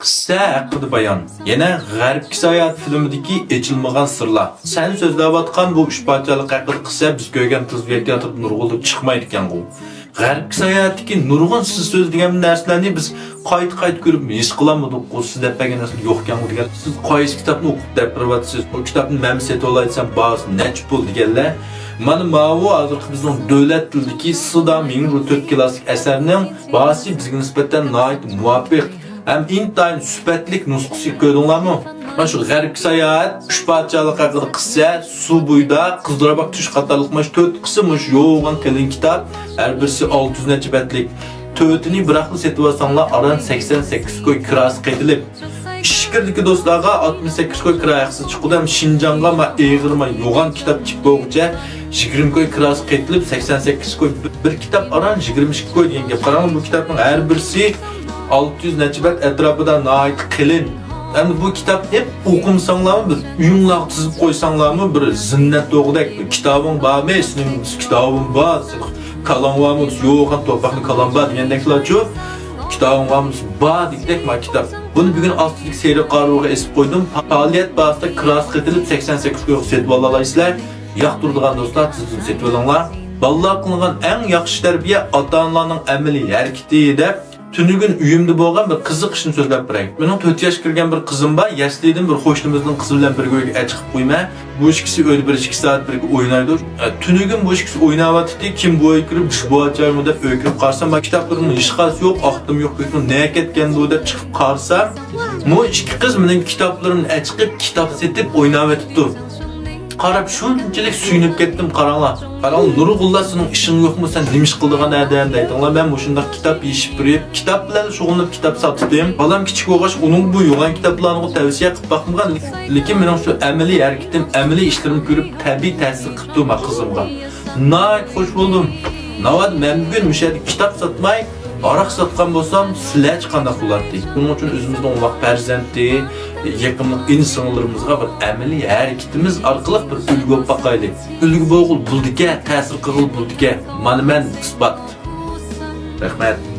Qissa haqida bayon. Yana G'arbki sayohat filmidagi echilmagan sirlar. Sen so'zlayotgan bu uch parchalik haqida qissa biz ko'rgan tizviyatga turib nurg'ulib chiqmaydi ekan bu. G'arbki sayohatdagi nurg'un siz so'z degan narsalarni biz qayta ko'rib his qilamidik. Siz deb bergan narsa yo'q ekan bu degan. Siz qaysi kitobni o'qib deb turibsiz. Bu kitobni men setib olaytsam bazı nech pul deganlar. Mana bu hozirgi bizning davlat tilidagi Sida 1004 klassik asarning bahsi bizga nisbatan nihoyat muvofiq hem intayin sübetlik nusxası koydunlarmı? Ben şu G'arbki sayohat, uch parçalık haqida qissa, su buyda, qizlara bak tush qatarlıqmaş 4 qismmiş yoğun kelin kitap, her birisi 600 neçe betlik. Tötini bıraklı setip alsanlar aran 88 koy kirası qeydilip. İşkirdeki dostlarga 68 koy kirası çıkıdı hem Şinjanga ma eğirma yoğun kitap çıktı oğuca 20 koy kirası qeydilip 88 koy bir kitap aran 22 koy diyen gep. Qaranın bu kitabın her birisi 600 necibet etrafıda nait qilin. Yani bu kitap hep okumsanlar mı, bir uyumlaq tizip koysanlar mı, bir zinnet doğudak bir kitabın var mı, senin kitabın var, kalan var mı, yoğun topraklı kalan var diyendekler çoğu, kitabın var mı, var diyecek mi kitap. Bunu bugün astık seyri qarığa esip koydum. Faaliyet bazında kras qetilip 88 koyuq setip alaysizlar. Yaq durduğun dostlar tizip setip alınlar. Ballar kılınan en yaxşı terbiye ata-analarning amaliy hareketi deb tünügün uyumda bo'lgan bir qiziq ishni so'zlab beraylik. Mening 4 yosh kirgan bir qizim bor. Yashlidan bir qo'shnimizning qizi bilan birga uyga chiqib qo'yma. Bu ikkisi uyda 1-2 soat birga o'ynaydi. Tünügün bu ikkisi o'ynayotdi. Kim bu uyga kirib, bu acharmi deb uyga kirib qarsam, men kitoblarimning hech qaysi yo'q, aqtim yo'q, nega ketgandi deb chiqib qarsam, bu ikki qiz mening kitoblarimni chiqib, kitob setib o'ynayotdi. Qarab shunchalik suyunib ketdim qaranglar. Qarang Nurg'ullar sening ishing yo'qmi, sen nima ish qildigan adaydan deytinglar. Men bu shunday kitob yeyishib turib, kitob bilan shug'ullanib kitob sotdim. Balam kichik o'g'ash uning bu yo'g'an kitoblarni tavsiya qilib boqmagan, lekin mening shu amaliy harakatim, amaliy ishlarimni ko'rib tabiiy ta'sir qildi ma qizimga. Nihoyat xush bo'ldim. Navad men bugun mushadi kitob sotmay Araq satqan bo'lsam, sizlar qanday qilardi? Buning uchun o'zimizning unloq farzandni, yaqinlik insonlarimizga bir amaliy harakatimiz orqali bir ulgu bo'lib boqaylik. Ulgu bo'lib buldika, ta'sir qilib buldika. Mana men isbot. Rahmat.